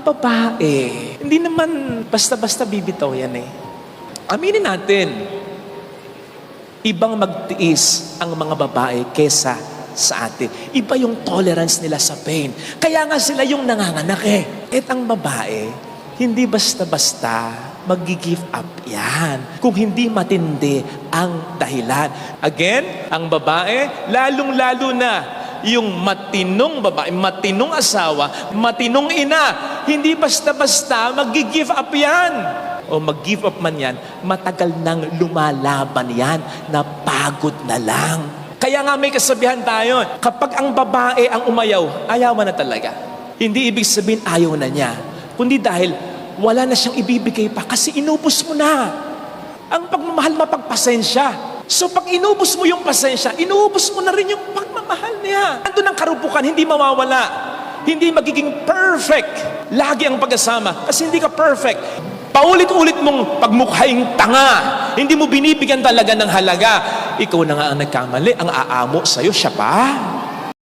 Ang babae, hindi naman basta-basta bibitaw yan eh. Aminin natin, ibang magtiis ang mga babae kesa sa atin. Iba yung tolerance nila sa pain. Kaya nga sila yung nanganganak eh. At ang babae, hindi basta-basta mag-give up yan. Kung hindi matindi ang dahilan. Again, ang babae, lalong-lalo na yung matinong babae, matinong asawa, matinong ina, hindi basta-basta mag-give up yan. O mag-give up man yan, matagal nang lumalaban yan, napagod na lang. Kaya nga may kasabihan tayo, kapag ang babae ang umayaw, ayawan na talaga. Hindi ibig sabihin ayaw na niya, kundi dahil wala na siyang ibibigay pa kasi inubos mo na. Ang pagmamahal mapagpasensya. So pag inubos mo yung pasensya, inubos mo na rin yung pagmamahal niya. Ando ng karupukan, hindi mawawala. Hindi magiging perfect. Lagi ang pag-asama kasi hindi ka perfect. Paulit-ulit mong pagmukhaing tanga. Hindi mo binibigyan talaga ng halaga. Ikaw na nga ang nagkamali, ang aamo sa'yo, siya pa.